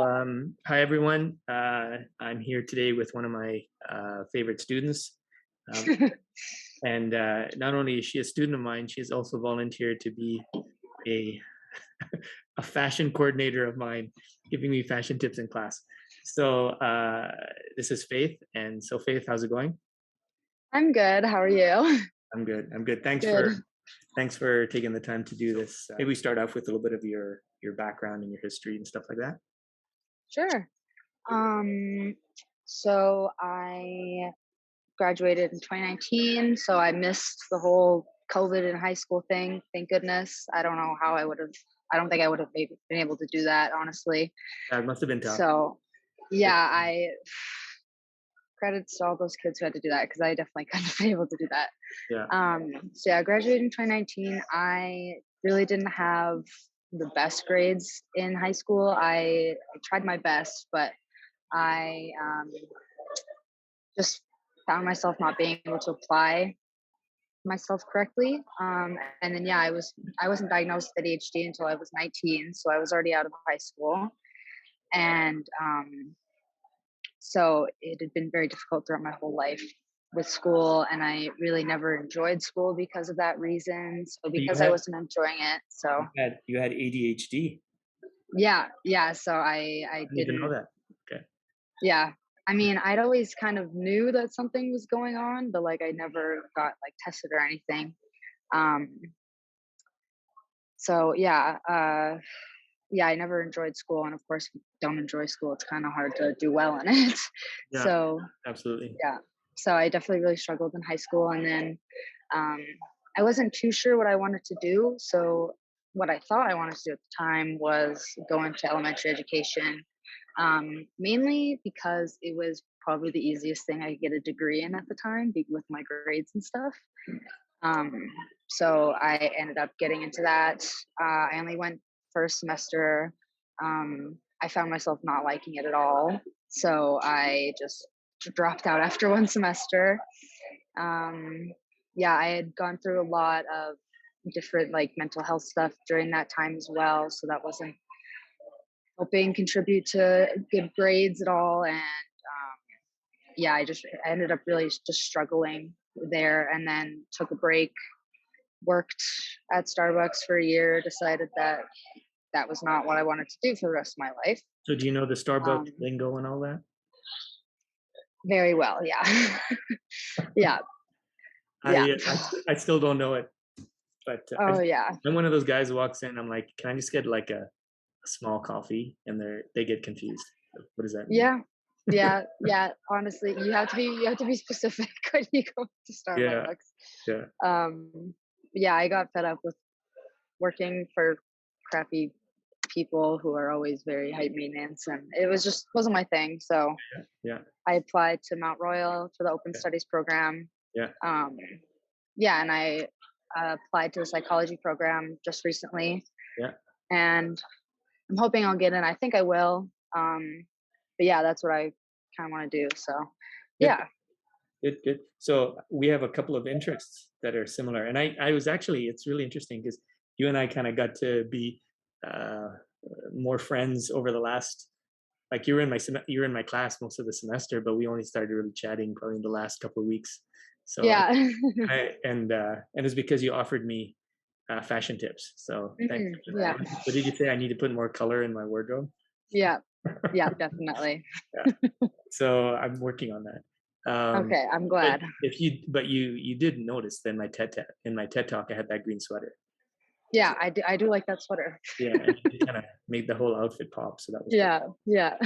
Hi everyone. I'm here today with one of my favorite students, um, and not only is she a student of mine, she's also volunteered to be a a fashion coordinator of mine, giving me fashion tips in class. So this is Faith, and so Faith, how's it going? I'm good. How are you? I'm good. I'm good. Good. Thanks for taking the time to do this. Maybe we start off with a little bit of your background and your history and stuff like that. Sure. Um, so I graduated in 2019, so I missed the whole COVID in high school thing. Thank goodness. I don't know how I don't think I would have maybe been able to do that, honestly. It must have been tough. So yeah, I credits to all those kids who had to do that because I definitely couldn't have been able to do that. Yeah. So yeah, I graduated in 2019. I really didn't have the best grades in high school. I tried my best, but I just found myself not being able to apply myself correctly. And then yeah, I wasn't diagnosed with ADHD until I was 19, so I was already out of high school, and so it had been very difficult throughout my whole life with school, and I really never enjoyed school because of that reason. So You because I had wasn't enjoying it, so you had ADHD. yeah. So I I didn't even know didn't. that. Okay. Yeah, I mean, I'd always kind of knew that something was going on, but like I never got like tested or anything. Um, so yeah, I never enjoyed school, and of course, if you don't enjoy school, it's kind of hard to do well in it. Yeah, So absolutely. yeah, so I definitely really struggled in high school, and then um, I wasn't too sure what I wanted to do. So what I thought I wanted to do at the time was go into elementary education, mainly because it was probably the easiest thing I could get a degree in at the time with my grades and stuff. Um, so I ended up getting into that. I only went first semester. I found myself not liking it at all. So I just dropped out after one semester. Um, yeah, I had gone through a lot of different like mental health stuff during that time as well. So that wasn't helping contribute to good grades at all. And yeah, I ended up really just struggling there, and then took a break, worked at Starbucks for a year, decided that that was not what I wanted to do for the rest of my life. So do you know the Um, Starbucks lingo and all that? Very well, yeah. Yeah, yeah. I still don't know it, but Oh, yeah. I'm one of those guys who walks in. I'm like, can I just get like a small coffee? And they get confused. What does that mean? Yeah. Yeah. Honestly, you have to be specific when you go to Yeah, Starbucks. yeah, Um, yeah, I got fed up with working for crappy people who are always very high maintenance, and it was just wasn't my thing. So yeah, I applied to Mount Royal for the Open yeah, Studies program. yeah, Um, yeah, and I applied to the psychology program just recently, yeah. and I'm hoping I'll get in. I think I will. But yeah, that's what I kind of want to do. So Good, yeah, good, good. So we have a couple of interests that are similar, and I was actually it's really interesting because you and I kind of got to be uh, more friends over the last like you were in my class most of the semester, but we only started really chatting probably in the last couple of weeks. So yeah. and it's because you offered me fashion tips. So thanks for Yeah, that. What did you say? I need to put more color in my wardrobe. yeah, yeah, definitely. Yeah. So I'm working on that. Okay, I'm But glad. you did notice that in my TED talk I had that green sweater. Yeah, I do like that sweater. Yeah, and it kind of made the whole outfit pop. So that was good. Yeah, yeah.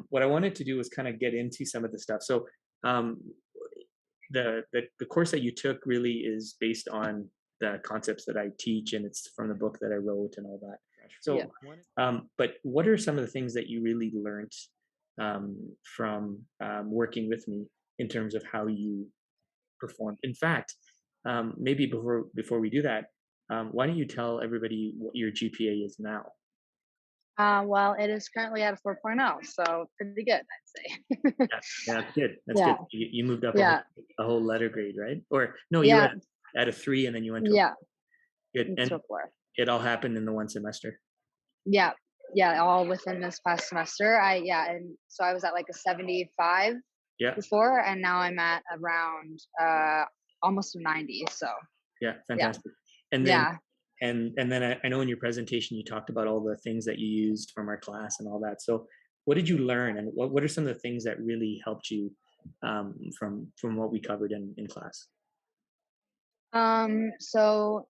What I wanted to do was kind of get into some of the stuff. So um, the course that you took really is based on the concepts that I teach, and it's from the book that I wrote and all that. Yeah. So, but what are some of the things that you really learned from working with me in terms of how you performed? In fact, maybe before we do that, why don't you tell everybody what your GPA is now? Well, it is currently at a 4.0, so pretty good, I'd say. Yeah, yeah, that's good. That's good. Yeah, You moved up yeah, a whole letter grade, right? Or no, you were yeah, at a 3 and then you went to a yeah. good. It's And so far. it all happened in the one semester. Yeah, Yeah, all within this past semester. And so I was at like a 75 Yeah, before, and now I'm at around almost a 90. So yeah, yeah, fantastic. And then yeah. I know in your presentation you talked about all the things that you used from our class and all that. So what did you learn, and what are some of the things that really helped you from what we covered in class? So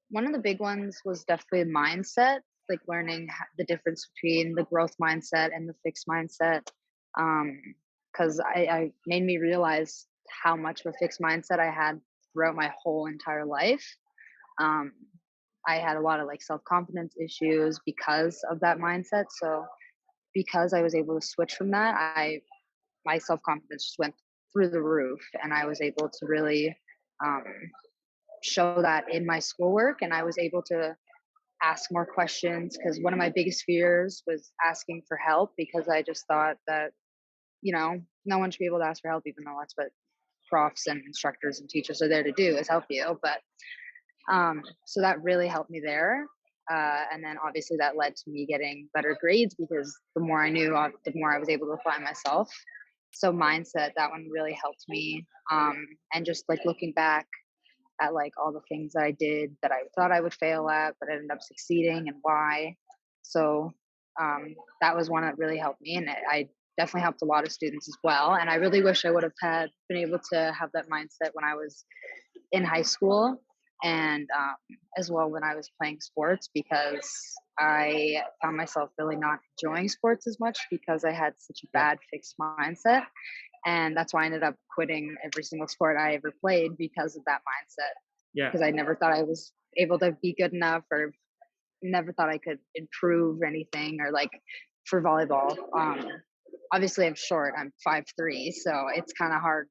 one of the big ones was definitely mindset, like learning the difference between the growth mindset and the fixed mindset. Um, because I made me realize how much of a fixed mindset I had throughout my whole entire life. Um, I had a lot of like self confidence issues because of that mindset. So because I was able to switch from that, I my self confidence just went through the roof, and I was able to really um, show that in my schoolwork, and I was able to ask more questions because one of my biggest fears was asking for help because I just thought that, no one should be able to ask for help, even though that's what profs and instructors and teachers are there to do is help you. But so that really helped me there. And then obviously that led to me getting better grades because the more I knew, the more I was able to apply myself. So mindset, that one really helped me. And just like looking back at like all the things that I did that I thought I would fail at, but ended up succeeding, and why. So that was one that really helped me, and I definitely helped a lot of students as well. And I really wish I would have had been able to have that mindset when I was in high school, and as well when I was playing sports, because I found myself really not enjoying sports as much because I had such a Yeah, bad fixed mindset. And that's why I ended up quitting every single sport I ever played because of that mindset. yeah, Because I never thought I was able to be good enough, or never thought I could improve anything, or like for volleyball. Obviously I'm short. I'm 5'3", so it's kind of hard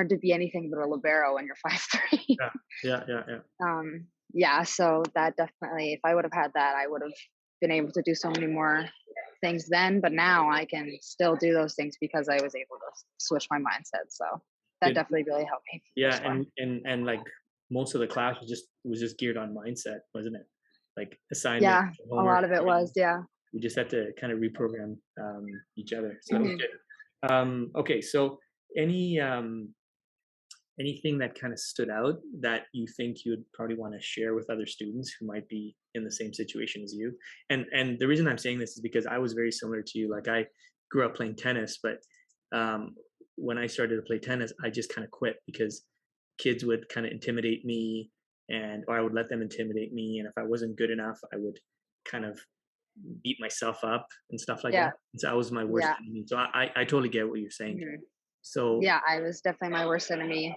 to be anything but a libero when you're 5'3". yeah, yeah, yeah, yeah. Yeah, so that definitely, if I would have had that, I would have been able to do so many more things then. But now I can still do those things because I was able to switch my mindset. So that Good. definitely really helped me for Yeah, this one. and like most of the class was just geared on mindset, wasn't it? Like assignment, Yeah, a homework, lot of it was. everything. Yeah. We just had to kind of reprogram each other. So that was Hmm. good. Okay, so any anything that kind of stood out that you think you would probably want to share with other students who might be in the same situation as you? And the reason I'm saying this is because I was very similar to you. Like I grew up playing tennis, but um, when I started to play tennis, I just kind of quit because kids would kind of intimidate me, and or I would let them intimidate me, and if I wasn't good enough, I would kind of beat myself up and stuff like that. Yeah. And so I was my worst Yeah. enemy. So I totally get what you're saying. Hmm. So Yeah. I was definitely my worst enemy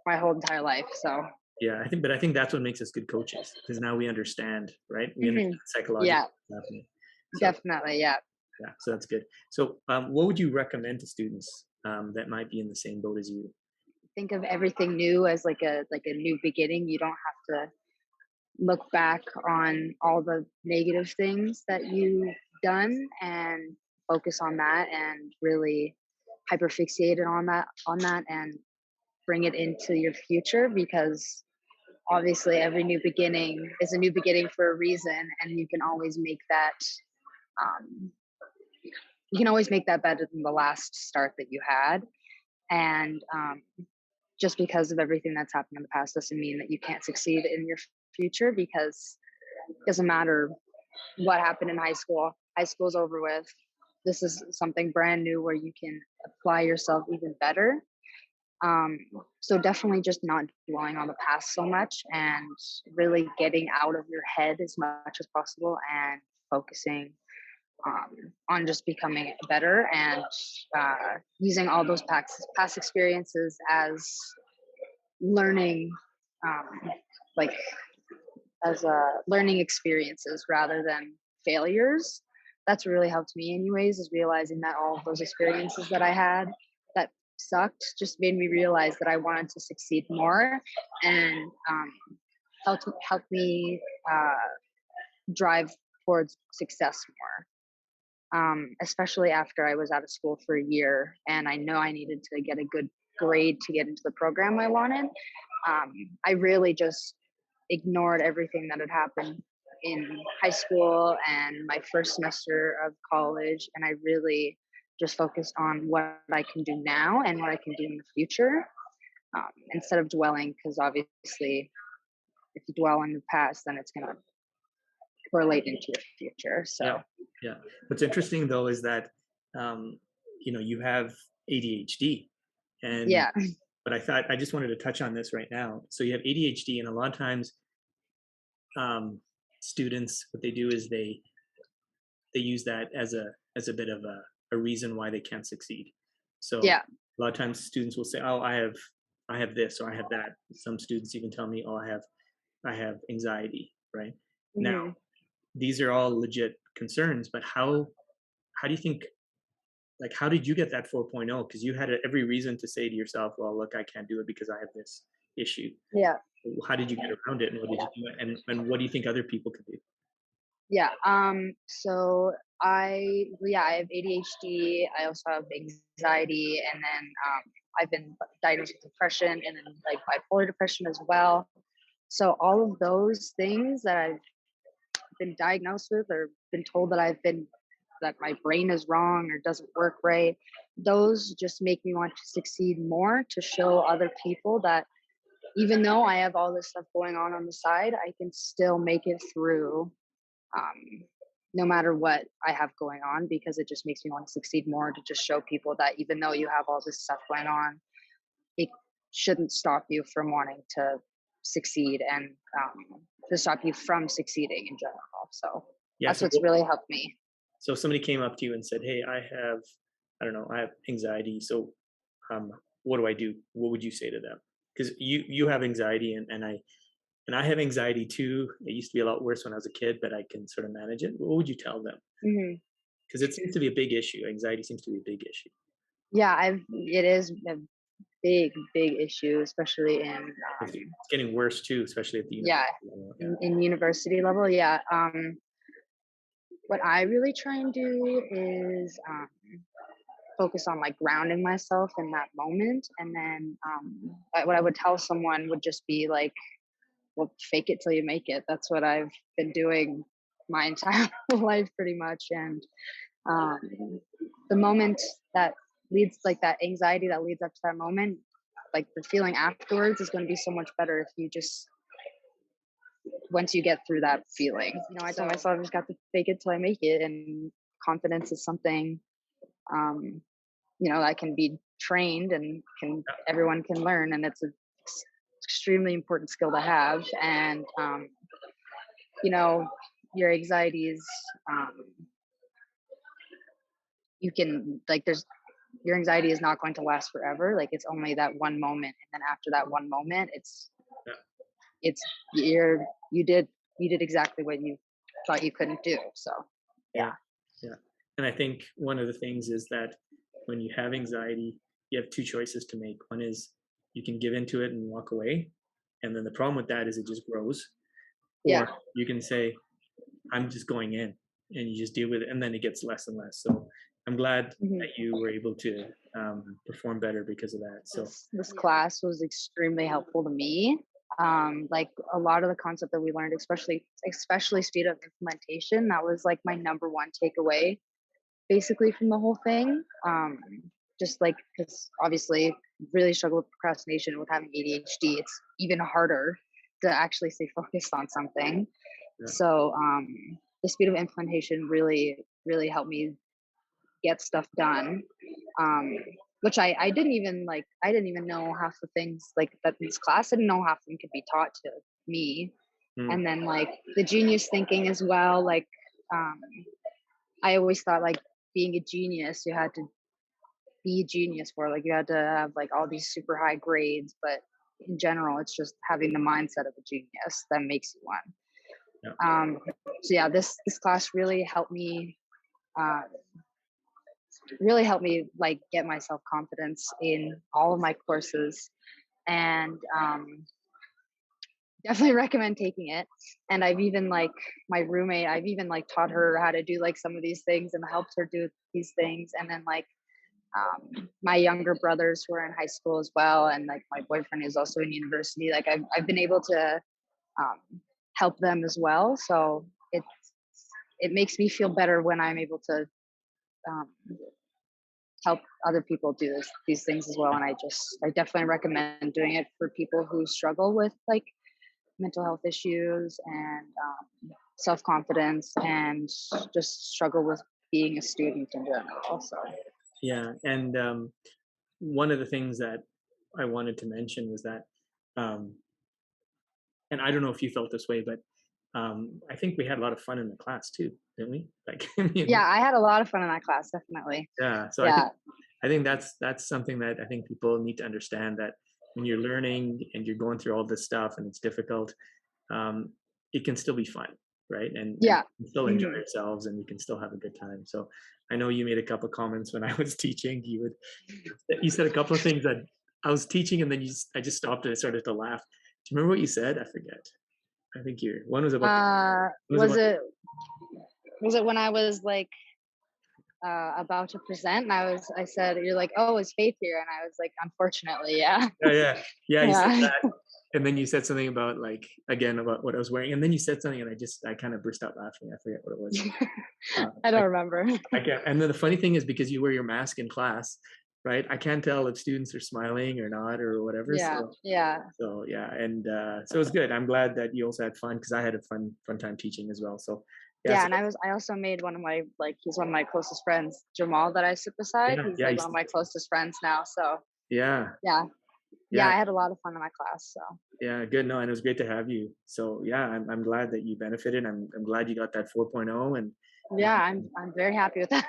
my whole entire life. So, yeah, I think that's what makes us good coaches because now we understand, right? We understand hmm, psychologically yeah, what's happening. So definitely. Yeah. yeah, so that's good. So what would you recommend to students that might be in the same boat as you? Think of everything new as like a new beginning. You don't have to look back on all the negative things that you've done and focus on that, and really hyperfixated on that and bring it into your future, because obviously every new beginning is a new beginning for a reason, and um, you can always make that better than the last start that you had. And just because of everything that's happened in the past doesn't mean that you can't succeed in your future, because it doesn't matter what happened in high school. High school's over with. This is something brand new where you can apply yourself even better. Um, so definitely just not dwelling on the past so much, and really getting out of your head as much as possible, and focusing on just becoming better, and using all those past experiences as learning, um, like as learning experiences rather than failures. That's really helped me, anyways, is realizing that all of those experiences that I had that sucked just made me realize that I wanted to succeed more, and helped me drive towards success more. Especially after I was out of school for a year and I know I needed to get a good grade to get into the program I wanted. I really just ignored everything that had happened in high school and my first semester of college, and I really just focused on what I can do now and what I can do in the future, instead of dwelling, because obviously, if you dwell in the past, then it's going to correlate into your future. Yeah, So, yeah. What's interesting though is that um, you have ADHD, and yeah, but I thought I just wanted to touch on this right now. So you have ADHD, and a lot of times um, students, what they do is they use that as a bit of a reason why they can't succeed. So yeah, a lot of times students will say, "Oh, I have this or I have that." Some students even tell me, "Oh, I have anxiety." Right now, hmm these are all legit concerns, but how do you think, like, how did you get that 4.0? Because you had every reason to say to yourself, "Well, look, I can't do it because I have this issue." yeah. How did you get around it, and what did you do? And what do you think other people could do? Yeah. So I have ADHD. I also have anxiety, and then I've been diagnosed with depression, and then like bipolar depression as well. So all of those things that I've been diagnosed with, or been told that my brain is wrong or doesn't work right, those just make me want to succeed more, to show other people that even though I have all this stuff going on the side, I can still make it through, um, no matter what I have going on, because it just makes me want to succeed more, to just show people that even though you have all this stuff going on, it shouldn't stop you from wanting to succeed, and to stop you from succeeding in general. So Yeah. that's So what's really helped me. so if somebody came up to you and said, "Hey, I don't know, I have anxiety. So, what do I do?" What would you say to them? Because you have anxiety, and I have anxiety too. It used to be a lot worse when I was a kid, but I can sort of manage it. What would you tell them? hmm Because it seems to be a big issue. Anxiety seems to be a big issue. Yeah, it is a big issue, especially in It's getting worse too, especially at the yeah, university level. Yeah. in university level. Yeah. What I really try and do is focus on like grounding myself in that moment, and then what I would tell someone would just be like, well, fake it till you make it. That's what I've been doing my entire life pretty much. And um, the moment that leads, like that anxiety that leads up to that moment, like the feeling afterwards is going to be so much better if you just, once you get through that feeling, I tell myself I just got to fake it till I make it. And confidence is something, um, that can be trained and everyone can learn. And it's a extremely important skill to have. And you know, your anxieties, um, you can like, there's your anxiety is not going to last forever. Like it's only that one moment, and then after that one moment, Yeah. it's you're you did exactly what you thought you couldn't do. So Yeah. yeah, Yeah. And I think one of the things is that when you have anxiety, you have two choices to make. One is you can give into it and walk away. And then the problem with that is it just grows. yeah, Or you can say, I'm just going in, and you just deal with it. And then it gets less and less. So I'm glad hmm that you were able to perform better because of that. So, this class was extremely helpful to me. Like a lot of the concept that we learned, especially speed of implementation, that was like my number one takeaway basically from the whole thing. Just like, because obviously really struggle with procrastination with having ADHD, it's even harder to actually stay focused on something. yeah. So the speed of implementation really helped me get stuff done. Um, which I didn't even like. I didn't even know half the things like that in this class. I didn't know half of them could be taught to me. Mm, And then like the genius thinking as well. Like um, I always thought like being a genius, you had to be a genius for, like you had to have like all these super high grades, but in general it's just having the mindset of a genius that makes you one. yeah. So yeah, this class uh, really helped me like get my self confidence in all of my courses. And definitely recommend taking it. And I've even like my roommate, I've even like taught her how to do like some of these things and helped her do these things. And then like my younger brothers who are in high school as well, and like my boyfriend is also in university. Like I've been able to um, help them as well. So it makes me feel better when I'm able to um, help other people do these things as well. And I definitely recommend doing it for people who struggle with like mental health issues and self confidence and just struggle with being a student in general. Also, Yeah, and one of the things that I wanted to mention was that, um, and I don't know if you felt this way, but I think we had a lot of fun in the class too, didn't we? Like, yeah, I had a lot of fun in that class. Definitely. yeah. So Yeah, I think that's something that I think people need to understand, that when you're learning and you're going through all this stuff and it's difficult, um, it can still be fun, right? And yeah. we can still enjoy Mhm. ourselves and we can still have a good time. So I know you made a couple of comments when I was teaching. You said a couple of things that I was teaching, and then I just stopped and I started to laugh. Do you remember what you said? I forget. I think you one was about one was Was about it when I was like about to present and I said, "You're like, oh, is Faith here?" And I was like, "Unfortunately, yeah." yeah, yeah, yeah. You said Yeah. that, and then you said something about, like, again, about what I was wearing, and then you said something, and I kind of burst out laughing. I forget what it was. I I don't remember. I can't. And then the funny thing is, because you wear your mask in class, right? I can't tell if students are smiling or not or whatever. Yeah, yeah. So yeah, and so it was good. I'm glad that you also had fun, because I had a fun time teaching as well. So yeah, Yeah, so and I also made one of my like he's one of my closest friends, Jamal that I sit beside. yeah, He's yeah, like one of my closest friends now. So yeah, yeah. Yeah, yeah, I had a lot of fun in my class. So yeah. Good. No, and it was great to have you. So yeah, I'm glad that you benefited. I'm glad you got that 4.0, and yeah, I'm very happy with that.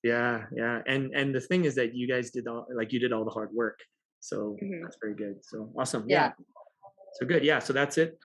yeah, yeah. And the thing is that you guys did you did all the hard work. So Mhm. that's very good. So awesome. Yeah. Yeah. So good. Yeah. So that's it.